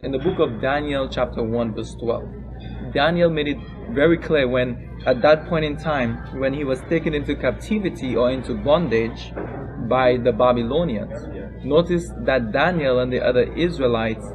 In the book of Daniel chapter 1 verse 12, Daniel made it very clear when at that point in time when he was taken into captivity or into bondage by the Babylonians. Notice that Daniel and the other Israelites,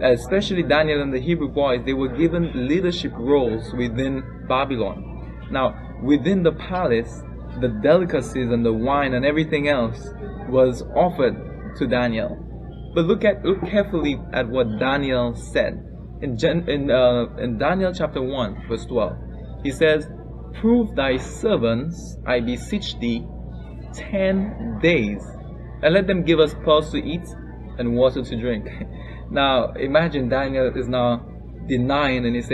especially Daniel and the Hebrew boys, they were given leadership roles within Babylon. Now, within the palace, the delicacies and the wine and everything else was offered to Daniel. But look carefully at what Daniel said. In Daniel chapter 1 verse 12, he says, "Prove thy servants, I beseech thee, 10 days, and let them give us pearls to eat and water to drink." Now imagine Daniel is now denying, and he's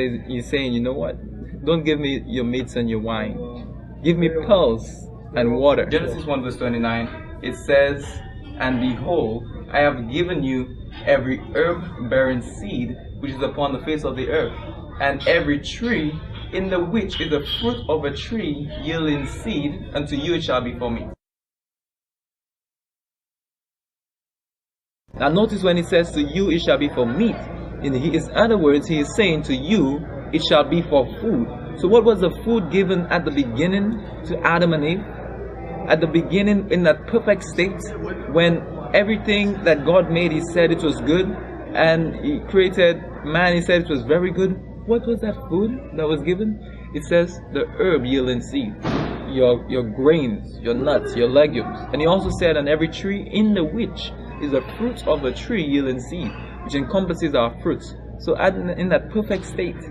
saying, you know what? Don't give me your meats and your wine. Give me pearls and water. Genesis 1 verse 29, it says, "And behold, I have given you every herb bearing seed which is upon the face of the earth, and every tree in the which is the fruit of a tree yielding seed, unto you it shall be for meat." Now notice when it says to you it shall be for meat, in other words, he is saying to you it shall be for food. So what was the food given at the beginning to Adam and Eve? At the beginning, in that perfect state, when everything that God made, he said it was good, and he created man, he said it was very good. What was that food that was given? It says the herb yielding seed, your grains, your nuts, your legumes. And he also said, "And every tree in the which is the fruit of a tree yielding seed," which encompasses our fruits. So in that perfect state,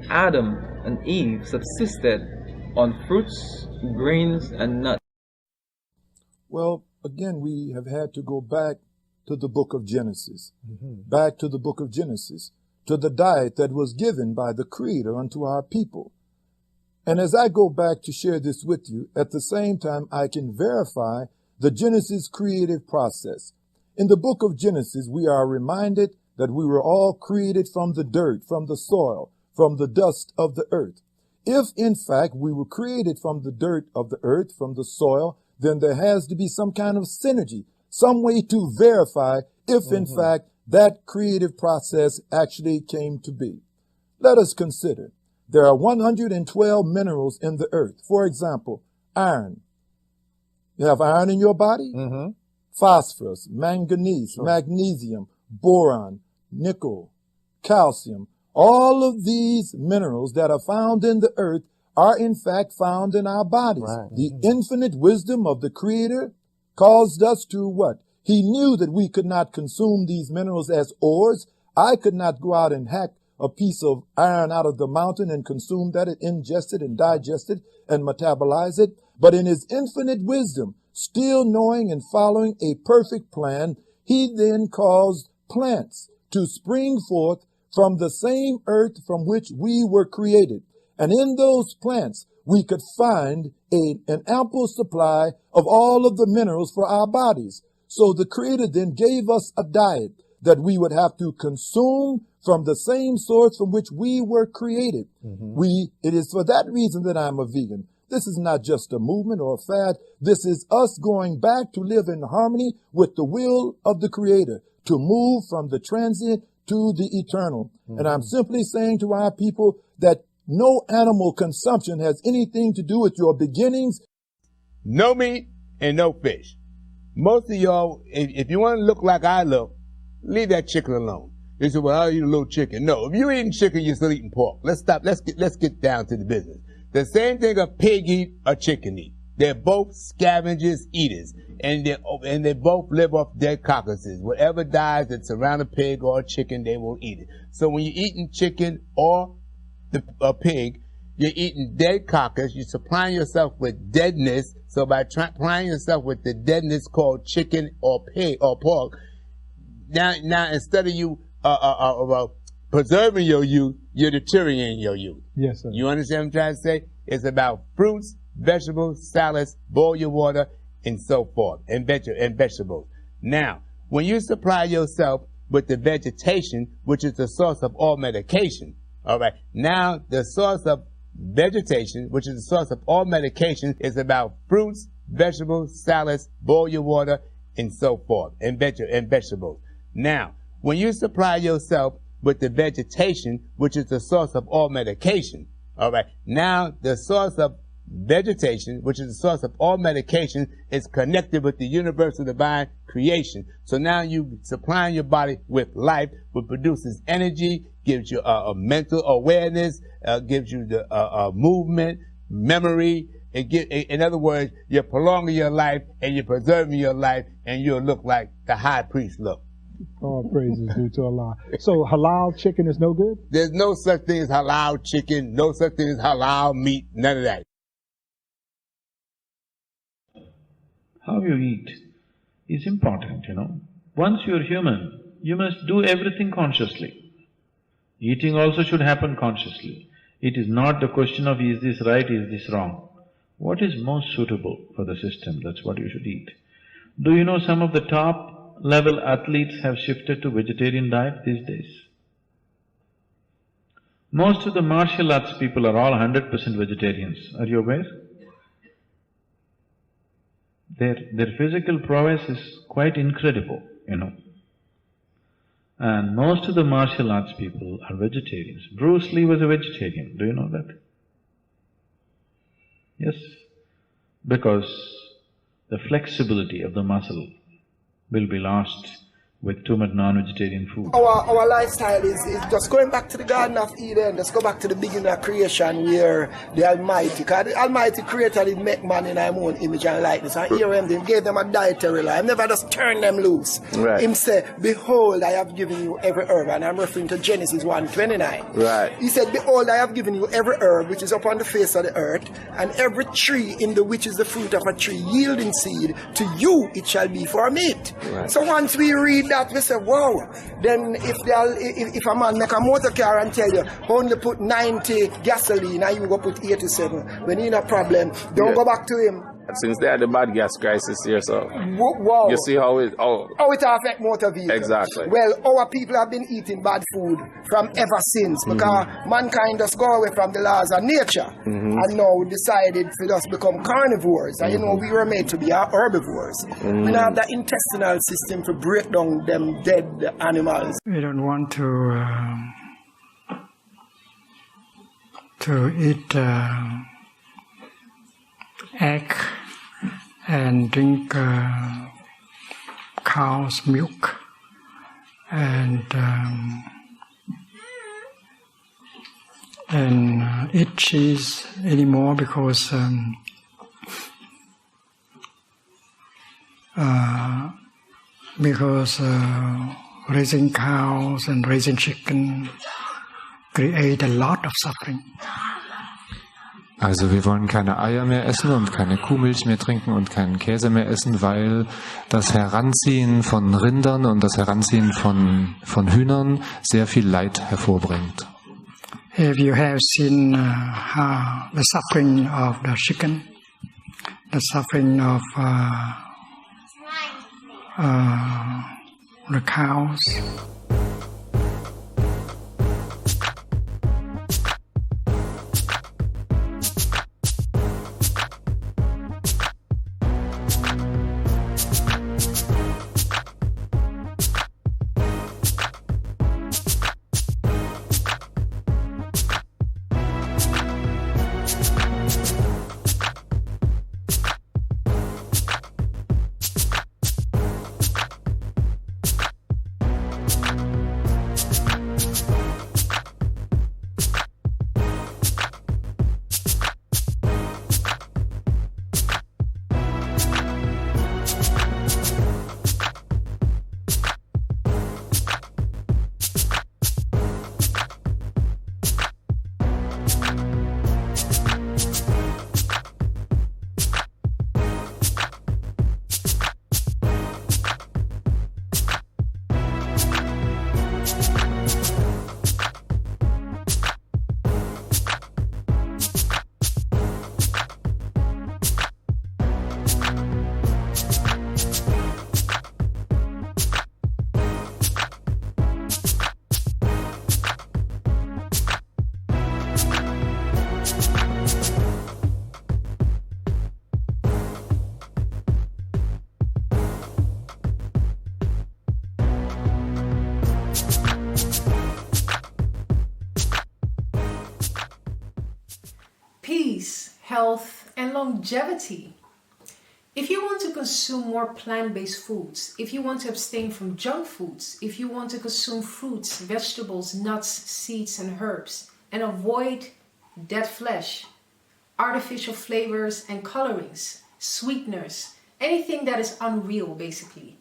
Adam and Eve subsisted on fruits, grains, and nuts. Well, again, we have had to go back to the book of Genesis, back to the book of Genesis, to the diet that was given by the Creator unto our people. And as I go back to share this with you, at the same time, I can verify the Genesis creative process. In the book of Genesis, we are reminded that we were all created from the dirt, from the soil, from the dust of the earth. If, in fact, we were created from the dirt of the earth, from the soil, then there has to be some kind of synergy, some way to verify if, in fact, that creative process actually came to be. Let us consider. There are 112 minerals in the earth. For example, iron. You have iron in your body? Phosphorus, manganese, magnesium, boron, nickel, calcium. All of these minerals that are found in the earth are in fact found in our bodies. The infinite wisdom of the Creator caused us to what? He knew that we could not consume these minerals as ores. I could not go out and hack a piece of iron out of the mountain and consume that, and ingest it and digest it and metabolize it. But in his infinite wisdom, still knowing and following a perfect plan, he then caused plants to spring forth from the same earth from which we were created. And in those plants, we could find an ample supply of all of the minerals for our bodies. So the Creator then gave us a diet that we would have to consume from the same source from which we were created. It is for that reason that I'm a vegan. This is not just a movement or a fad. This is us going back to live in harmony with the will of the Creator, to move from the transient to the eternal. And I'm simply saying to our people that no animal consumption has anything to do with your beginnings. No meat and no fish. Most of y'all, if you want to look like I look, leave that chicken alone. They say, "Well, I eat a little chicken." No, if you eating chicken, you're still eating pork. Let's stop. Let's get down to the business. The same thing a pig eat, a chicken eat. They're both scavengers, eaters, and they both live off dead carcasses. Whatever dies that surround a pig or a chicken, they will eat it. So when you're eating chicken or a pig, you're eating dead carcass. You're supplying yourself with deadness. So by supplying yourself with the deadness called chicken or pig or pork, now instead of you preserving your youth, you're deteriorating your youth. Yes, sir. You understand what I'm trying to say? It's about fruits, vegetables, salads, boil your water, and so forth, and vegetables. Now, when you supply yourself with the vegetation, which is the source of all medication, all right, now the source of vegetation, which is the source of all medication, is about fruits, vegetables, salads, boil your water, and so forth, and vegetables. Now, when you supply yourself with the vegetation, which is the source of all medication, all right, now the source of vegetation, which is the source of all medication, is connected with the universal divine creation. So now you supplying your body with life, which produces energy, gives you a mental awareness, gives you the movement, memory. In other words, you're prolonging your life and you're preserving your life, and you'll look like the high priest look. All praises due to Allah. So halal chicken is no good? There's no such thing as halal chicken, no such thing as halal meat, none of that. How you eat is important, Once you're human, you must do everything consciously. Eating also should happen consciously. It is not the question of is this right, is this wrong. What is most suitable for the system, that's what you should eat. Do you know some of the top level athletes have shifted to vegetarian diet these days? Most of the martial arts people are all 100% vegetarians, are you aware? Their physical prowess is quite incredible, And most of the martial arts people are vegetarians. Bruce Lee was a vegetarian, do you know that? Yes, because the flexibility of the muscle will be lost with too much non-vegetarian food. Our lifestyle is just going back to the Garden of Eden, just go back to the beginning of creation where the Almighty, because the Almighty created and make man in our own image and likeness, and here him, gave them a dietary law. I never just turned them loose. Right. Him say, behold, I have given you every herb, and I'm referring to Genesis 1:29. Right. He said, behold, I have given you every herb which is upon the face of the earth, and every tree in the which is the fruit of a tree yielding seed, to you it shall be for meat. Right. So once we read that, we say, wow, then if a man make a motor car and tell you only put 90 gasoline and you go put 87, when you in a problem, don't go back to him. Since they had the bad gas crisis here, so wow. you see how it affect motor vehicles. Exactly. Well, our people have been eating bad food from ever since, because mankind just go away from the laws of nature and now decided to just become carnivores. And we were made to be herbivores. We now have the intestinal system to break down them dead animals. We don't want to eat egg and drink cow's milk and eat cheese anymore, because raising cows and raising chicken create a lot of suffering. Also wir wollen keine Eier mehr essen und keine Kuhmilch mehr trinken und keinen Käse mehr essen, weil das Heranziehen von Rindern und das Heranziehen von Hühnern sehr viel Leid hervorbringt. If you have seen the suffering of the chicken, the suffering of the cows. peace, health, and longevity. If you want to consume more plant-based foods, if you want to abstain from junk foods, if you want to consume fruits, vegetables, nuts, seeds, and herbs, and avoid dead flesh, artificial flavors and colorings, sweeteners, anything that is unreal basically,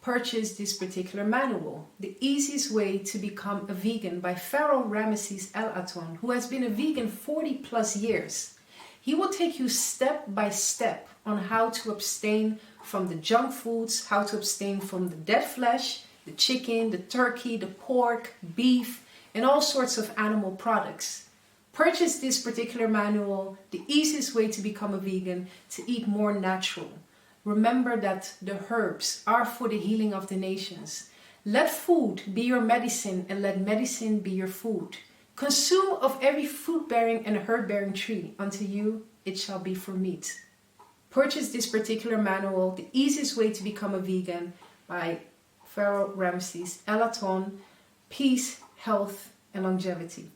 purchase this particular manual, The Easiest Way to Become a Vegan by Pharaoh Ramesses El Aton, who has been a vegan 40 plus years. He will take you step by step on how to abstain from the junk foods, how to abstain from the dead flesh, the chicken, the turkey, the pork, beef, and all sorts of animal products. Purchase this particular manual, The Easiest Way to Become a Vegan, to eat more natural. Remember that the herbs are for the healing of the nations. Let food be your medicine and let medicine be your food. Consume of every fruit-bearing and herb-bearing tree. Unto you it shall be for meat. Purchase this particular manual, The Easiest Way to Become a Vegan by Pharaoh Ramesses El Aton. Peace, health, and longevity.